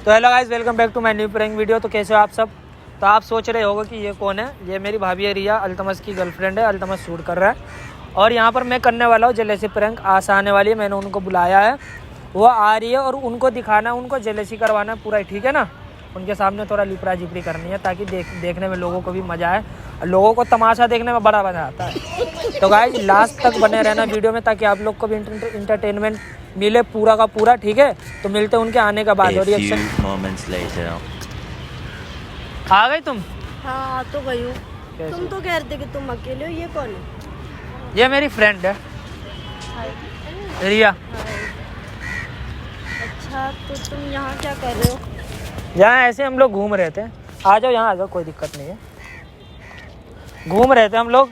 तो hello guys, welcome back to my new prank video. तो कैसे हो आप सब। तो आप सोच रहे होगे कि ये कौन है। ये मेरी भाभी है रिया, अल्तमस की गर्लफ्रेंड है। अल्तमस शूट कर रहा है और यहाँ पर मैं करने वाला हूँ जेलेसी प्रैंक। आशा आने वाली है, मैंने उनको बुलाया है, वो आ रही है और उनको दिखाना है, उनको जेलेसी करवाना है पूरा, ठीक है ना। उनके सामने थोड़ा लिपरा जिपरी करनी है ताकि देखने में लोगों को भी मज़ा आए। लोगों को तमाशा देखने में बड़ा मज़ा आता है। तो गाइस लास्ट तक बने रहना वीडियो में ताकि आप लोग को भी इंटरटेनमेंट मिले पूरा का पूरा, ठीक है। तो मिलते हैं उनके आने के बाद। और रिएक्शन आ गई तुम? हाँ आ तो गई हूँ। तुम तो कह रहे थे कि तुम अकेले हो। ये कौन है? ये मेरी फ्रेंड है रिया। अच्छा तो तुम यहाँ क्या कर रहे हो? यहाँ ऐसे हम लोग घूम रहे थे। आ जाओ यहाँ आ जाओ, कोई दिक्कत नहीं है। घूम रहे थे हम लोग।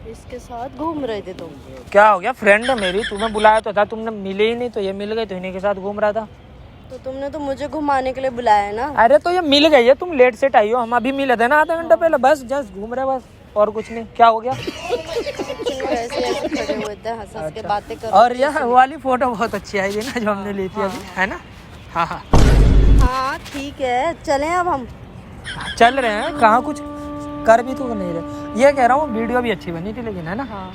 इसके साथ घूम रहे थे तुम? क्या हो गया, फ्रेंड है मेरी। तुम्हें बुलाया तो था, तुमने मिले ही नहीं, तो ये मिल गई तो इन्हीं के साथ घूम रहा था। तो तुमने तो मुझे घुमाने के लिए बुलाया है ना। अरे तो ये मिल गई है, तुम लेट सेट आई हो। हम अभी मिले थे ना आधा घंटा पहले, बस जस्ट घूम रहे बस, और कुछ नहीं। क्या हो गया? ऐसे ऐसे खड़े हुए थे, हंस हंस के बातें कर। और यह वाली फोटो बहुत अच्छी आई थी ना जो हमने ली थी अभी, है ना। हाँ हाँ हाँ ठीक है, चलें अब हम। चल रहे हैं। कहाँ कुछ कर भी तो नहीं रहे। ये कह रहा हूँ वीडियो भी अच्छी बनी थी लेकिन, है ना। हाँ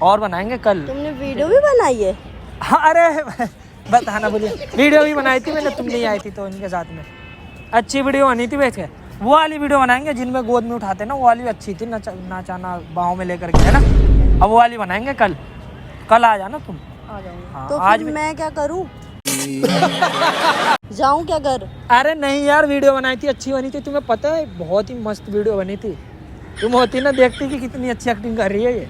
और बनाएंगे कल। तुमने वीडियो भी बनाई है? हाँ अरे बताना बोलिए। वीडियो भी बनाई थी मैंने, तुम नहीं आई थी तो इनके साथ में अच्छी वीडियो बनी थी। वैसे वो वाली वीडियो बनाएंगे जिनमें गोद में उठाते ना, वो वाली अच्छी थी। नाचाना बाहों में लेकर के, है ना। अब वो वाली बनाएंगे कल। कल आ जाना तुम। आ जाऊंगी। हाँ, तो आज फिर मैं क्या करूँ? जाऊँ क्या घर? अरे नहीं यार, वीडियो बनाई थी, अच्छी बनी थी। तुम्हें पता है बहुत ही मस्त वीडियो बनी थी। तुम होती ना देखती कि कितनी अच्छी एक्टिंग कर रही है ये।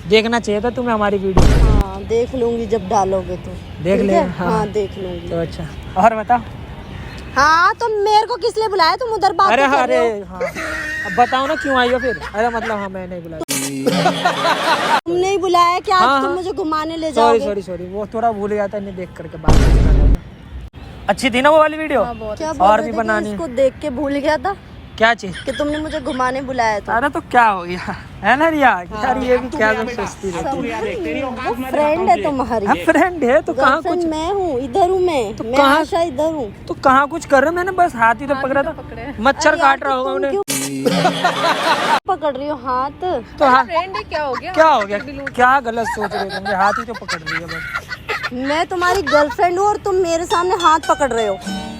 देखना चाहिए था तुम्हें हमारी वीडियो। हाँ देख लूंगी जब डालोगे तो। देख ले। हाँ देख लूंगी। तो अच्छा, और बताओ। हाँ तो मेरे को किस लिए बुलाया? तुम उधर बात अरे कर रहे हो। हाँ अब बताओ ना क्यों आई हो फिर। अरे मतलब हाँ मैं नहीं बुलाया। तुमने ही बुलाया कि आज हाँ, तुम मुझे घुमाने ले जाओगे। सॉरी वो थोड़ा भूल गया था, नहीं देख करके बात कर रहा था। अच्छी थी ना वो वाली वीडियो। क्या और भी बनानी। इसको देख के भूल गया था क्या चीज? कि तुमने मुझे घुमाने बुलाया था। अरे तो क्या हो गया, है ना रिया। यार ये भी क्या तुम सोचती रहती वो फ्रेंड है तुम्हारी। है। फ्रेंड है तो कहाँ कुछ। मैं हूँ, इधर हूँ मैं। तो मैं कहाँ? आशा इधर हूँ। तो कहाँ कुछ कर रहे, मैंने बस हाथ ही तो पकड़ा था। मच्छर काट रहा होगा उन्हें। पकड़ रही हो हाथ? तो हाँ फ्रेंड है, क्या हो गया? क्या गलत सोच रहे थे। हाथ ही तो पकड़ रही है बस। मैं तुम्हारी गर्लफ्रेंड हूँ और तुम मेरे सामने हाथ पकड़ रहे हो।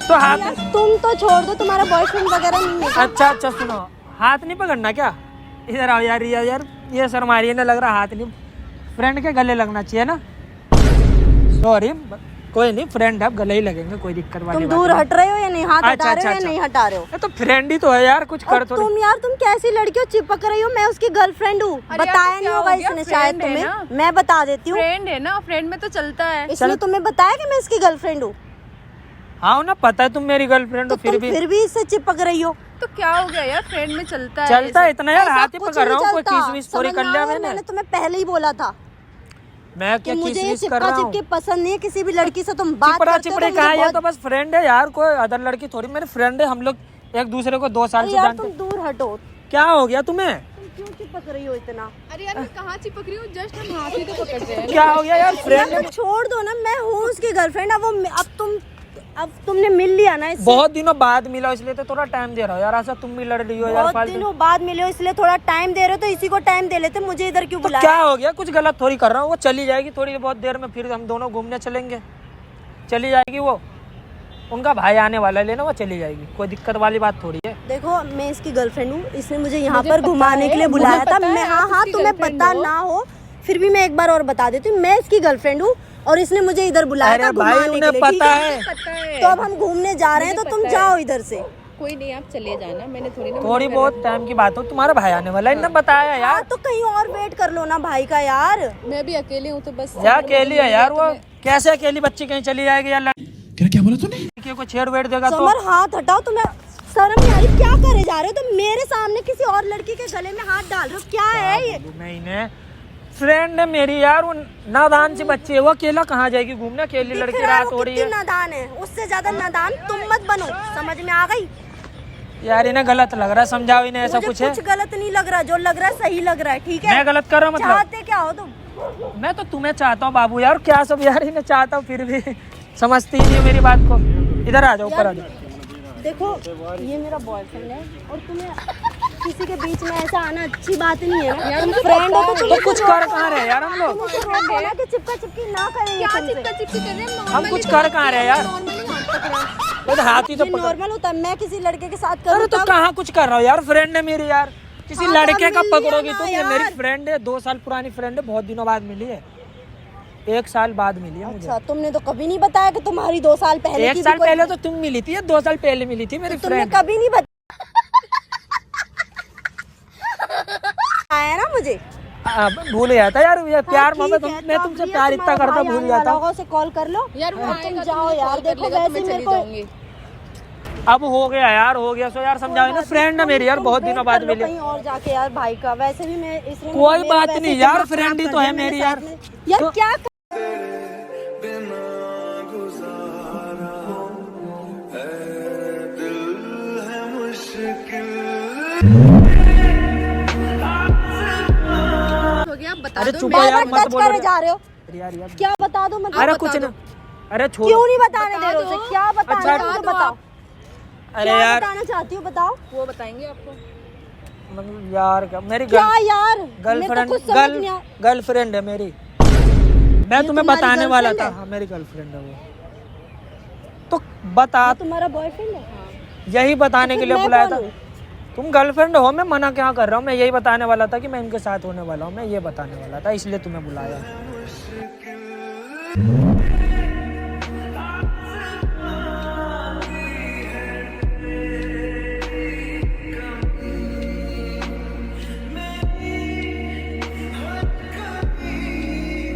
तो हाथ। तुम तो छोड़ दो, तुम्हारा बॉयफ्रेंड वगैरह नहीं है। अच्छा सुनो, हाथ नहीं पकड़ना क्या? इधर आओ यार रिया, यार ये शर्मा रही है ना, लग रहा हाथ नहीं। फ्रेंड के गले लगना चाहिए ना। सॉरी कोई नहीं, फ्रेंड है, गले ही लगेंगे, कोई दिक्कत वाली तुम बात दूर हट रहे हो या नहीं? हाथ हटा रहे हो या अच्छा। नहीं हटा रहे हो? तो फ्रेंड ही तो है यार, कुछ कर। तुम यार तुम कैसी लड़की हो, चिपक रही हो। मैं उसकी गर्लफ्रेंड हूँ। बताया नहीं होगा इसने शायद तुम्हें। मैं बता देती हूँ। फ्रेंड है ना, फ्रेंड में तो चलता है। इसने तुम्हें बताया कि मैं इसकी गर्लफ्रेंड हूँ? हाँ ना, पता है तुम मेरी गर्लफ्रेंड हो, फिर भी इससे चिपक रही हो। तो क्या हो गया यार, फ्रेंड में चलता है। चलता है इतना यार, ऐसा हाथ ही कुछ पकड़ रहा हूँ। नहीं कोई चलता। किस विस थोड़ी कर लिया मैंने। मैंने तुम्हें पहले ही बोला था मैं कि क्या मुझे किस ये विस कर चिपका रहा हूँ। चिपके पसंद नहीं है। किसी भी लड़की से तुम बात चिपड़ा करते हो चिपड़े तो कहा, मुझे ये तो बहुत- बस फ्रेंड है यार, कोई अदर लड़की थोड़ी। मेरे फ्रेंड है, हम लोग एक दूसरे को 2 साल से यार जानते। तुम दूर हटो। क्या हो गया तुम्हें? तुम क्यों चिपक रही हो इतना? अरे यार मैं कहाँ चिपक रही हूँ, जस्ट हम हाथ ही तो पकड़ रहे हैं। क्या हो गया यार, फ्रेंड यार छोड़ दो ना, मैं हूँ उसकी गर्लफ्रेंड। अब तुमने मिल लिया ना इससे। बहुत दिनों बाद मिला इसलिए तो थोड़ा टाइम दे रहा हो यार। ऐसा तुम भी लड़ रही हो यार बहुत फालतू। दिनों बाद मिले हो इसलिए थोड़ा टाइम दे रहे हो, तो इसी को टाइम दे लेते। मुझे इधर क्यों तो बुलाया? क्या हो गया, कुछ गलत थोड़ी कर रहा हूँ। वो चली जाएगी थोड़ी बहुत देर में, फिर हम दोनों घूमने चलेंगे। चली जाएगी वो, उनका भाई आने वाला है लेना, वो चली जाएगी। कोई दिक्कत वाली बात थोड़ी है। देखो मैं इसकी गर्लफ्रेंड हूँ। इसने मुझे यहाँ पर घुमाने के लिए बुलाया था। मैं हाँ तुम्हें पता ना हो फिर भी मैं एक बार और बता देती हूँ, मैं इसकी गर्लफ्रेंड हूँ और इसने मुझे इधर बुलाया था भाई घुमाने उन्हें के लिए। पता है। तो अब हम घूमने जा रहे हैं तो तुम जाओ इधर से। कोई नहीं, आप चले जाना, मैंने थोड़ी बहुत टाइम की बात हो। तुम्हारा भाई आने वाला है, इन्हें बताया यार। हाँ तो कहीं और वेट कर लो ना भाई का यार। मैं भी अकेले हूँ तो बस। यार अकेली है यार वो। कैसे अकेली बच्ची कहीं चली जाएगी यार? क्या बोला तूने? लड़की को छेड़ वेड़ देगा तो। समर हाथ हटाओ। तुम्हें शर्म नहीं आ रही? क्या करे जा रहे हो तुम? मेरे सामने किसी और लड़की के गले में हाथ डाल रहे हो, क्या है ये? नहीं फ्रेंड है मेरी यार, वो नादान सी बच्ची है। वो अकेला कहाँ जाएगी घूमने, अकेली लड़की, रात हो रही है। नादान है, उससे ज्यादा नादान तुम मत बनो। समझ में आ गई? यार इन्हें गलत लग रहा है, समझाओ इन्हें। ऐसा मुझे कुछ है? कुछ गलत नहीं लग रहा, जो लग रहा है सही लग रहा है। ठीक है, मैं गलत कर रहा हूँ मतलब? चाहते क्या हो तुम? मैं तो तुम्हें चाहता हूँ बाबू यार। क्या सब यार इन्हें चाहता हूँ, फिर भी समझती ही नहीं है मेरी बात को। इधर आ जाओ, ऊपर आ जाओ। देखो ये मेरा बॉयफ्रेंड है और तुम्हें किसी के बीच में ऐसा आना अच्छी बात नहीं है ना। तुम फ्रेंड हो तो तुम तो कुछ कर कहाँ रहे यार हम लोग? बोला कि चिपका चिपकी ना करें। क्या चिपका चिपकी कर रहे हैं? हम कुछ कर कहाँ रहे यार? तो हाथ ही तो पकड़। नॉर्मल होता है, मैं किसी लड़के के साथ अरे करूँ तो कहाँ कुछ कर रहा हूँ यार, फ्रेंड है मेरी यार। किसी हाँ, लड़के तो का मिल लिया पकड़ोगी ना तुम? ये यार। मेरी फ्रेंड है, 2 साल पुरानी फ्रेंड है, बहुत दिनों बाद मिली है, 1 साल बाद मिली है मुझे। अच्छा, तुमने तो कभी नहीं बताया कि तुम्हारी 2 साल पहले 1 की साल भी कोई- पहले तो तुम मिली थी, 2 साल पहले मिली थी मेरी तुमने फ्रेंड। कभी नहीं बताया ना मुझे। भूल गया था यार, ये प्यार हाँ, मोहब्बत ठीक है, मैं तो तुमसे अब प्यार तुम्हारा इतना करता भाई भूल आने गया वाला था। होगा, उसे कॉल कर लो यार वो तुम आएगा, जाओ तुम यार। कॉल कर देखो लेगा, तो वैसे मैं मेरे चली को जाऊंगी। अब हो गया यार, हो गया सो यार, समझाओ ना, फ्रेंड है मेरी यार, बहुत दिनों बाद मिली। कहीं और जाके यार भाई का। वैसे भी मैं इस रूम में कोई मेरा बात वैसे नहीं दिमाग यार, खराब फ्रेंड ही कर तो है दिया मेरी मेरे यार। साथ में। यार तो- क्या हो गया, बता अरे दो। चुप मैं- हो यार, बार मत टच बोलो करे जा रहे हो? यार यार। क्या बता दो मैं? अरे बता कुछ दो। ना, अरे छोड़। क्यों नहीं बताने दे रहे हो बता उसे? दो। क्या बताना अच्छा, है मुझे बताओ। अरे क्या यार बताना चाहती हो बताओ। वो बताएंगे आपको। मतलब यार क्या, मेरी क्या यार? मेरे को गर्लफ्रेंड कुछ समझ नहीं आ- गर्लफ्रेंड है मेरी। मैं तुम्हें तुम्हारी बताने वाला था। गर्लफ्रेंड है? हाँ, मेरी गर्लफ्रेंड है वो। तो बता, ये तुम्हारा बॉयफ्रेंड है? यही बताने के लिए मैं बुलाया कौन था। हूँ? तुम गर्लफ्रेंड हो, मैं मना क्या कर रहा हूँ? मैं यही बताने वाला था कि मैं इनके साथ होने वाला हूँ, मैं ये बताने वाला था, इसलिए तुम्हें बुलाया।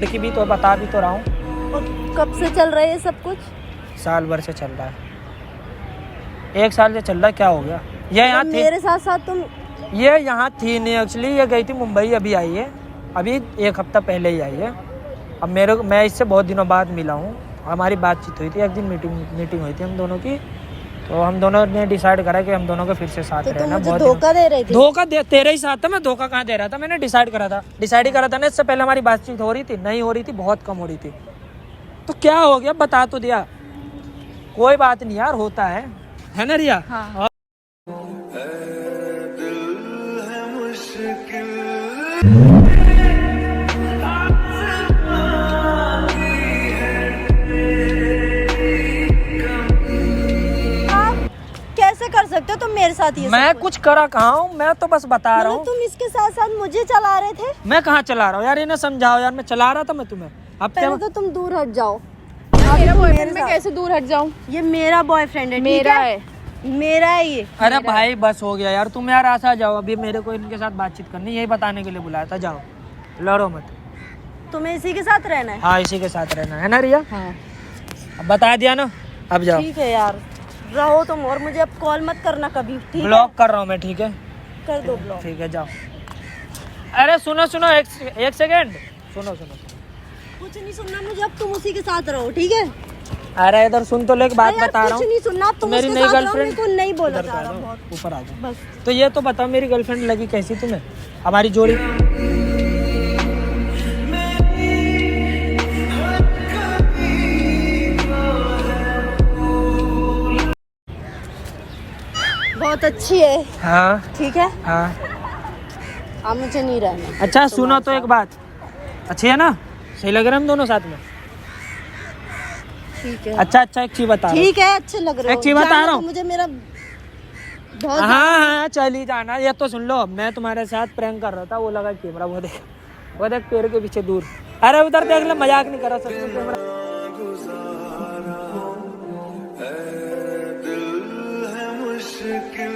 देखी भी तो बता भी तो रहा हूँ, और कब से चल रहा है ये सब कुछ? साल भर से चल रहा है, 1 साल से चल रहा है। क्या हो गया? ये यहाँ तो थी, मेरे साथ साथ तुम ये यहाँ थी नहीं एक्चुअली, ये गई थी मुंबई, अभी आई है, अभी 1 हफ्ता पहले ही आई है। अब मैं इससे बहुत दिनों बाद मिला हूँ, हमारी बातचीत हुई थी, एक दिन मीटिंग हुई थी हम दोनों की, तो हम दोनों ने डिसाइड करा कि हम दोनों को फिर से साथ तो तुम रहना। मुझे बहुत धोखा दे रहे थे। धोखा दे, तेरे ही साथ था, मैं धोखा कहाँ दे रहा था? मैंने डिसाइड ही करा था ना, इससे पहले हमारी बातचीत हो रही थी, नहीं हो रही थी, बहुत कम हो रही थी। तो क्या हो गया, बता तो दिया। कोई बात नहीं यार, होता है ना रिया? हाँ। आप कैसे कर सकते हो तुम मेरे साथ ये सब मैं कुछ? कुछ करा कहाँ हूँ, मैं तो बस बता रहा मतलब हूँ। तुम इसके साथ साथ मुझे चला रहे थे? मैं कहाँ चला रहा हूँ यार, इन्हें समझाओ यार, मैं चला रहा था मैं तुम्हें। अब क्या? पहले तो तुम दूर हट जाओ। मेरा तुम बॉयफ्रेंड, मेरे मैं साथ- कैसे दूर हट जाऊं? ये मेरा बॉयफ्रेंड है, ठीक मेरा है? है। मेरा है ये। अरे भाई बस हो गया यार, तुम यार आसा जाओ, अभी मेरे को इनके साथ बातचीत करनी, यही बताने के लिए बुलाया था। जाओ, लड़ो मत। तुम्हें इसी के साथ रहना है? हाँ, इसी के साथ रहना है ना रिया? हाँ। अब बता दिया ना, अब जाओ। ठीक है यार, रहो तुम, और मुझे अब कॉल मत करना कभी, ठीक है? ब्लॉक कर रहा हूँ मैं, ठीक है? कर दो ब्लॉक। ठीक है, जाओ। अरे सुनो सुनो, एक सेकेंड, सुनो सुनो। कुछ नहीं सुनना मुझे, अब तुम उसी के साथ रहो, ठीक है? अरे इधर सुन तो ले, एक बात अरे यार, बता रहा कुछ हूँ। नहीं सुनना, अब तुम मेरी उसके नई साथ रहो, गर्लफ्रेंड मेरे को नहीं बोला इधर जा आ रहा जाओ, बहुत। ऊपर आ जाओ। बस तो ये तो बताओ, मेरी गर्लफ्रेंड लगी कैसी तुम्हें, हमारी जोड़ी? बहुत अच्छी है, हाँ ठीक है? हाँ। अब मुझे नहीं रहना। अच्छा सुनो तो एक बात, अच्छी है ना? सही लग रहा है हम दोनों साथ में? ठीक है, अच्छा, एक चीज बता रहा हूँ। ठीक है, अच्छे लग रहे हो। एक चीज बता जाना रहा तो हूँ। मुझे मेरा बहुत हाँ, चली जाना। ये तो सुन लो, मैं तुम्हारे साथ प्रैंक कर रहा था, वो लगा कैमरा, वो देख पेड़ के पीछे दूर। अरे उधर देख ले, मजाक नहीं कर रहा, सच में कैमरा। दिल है मुश्किल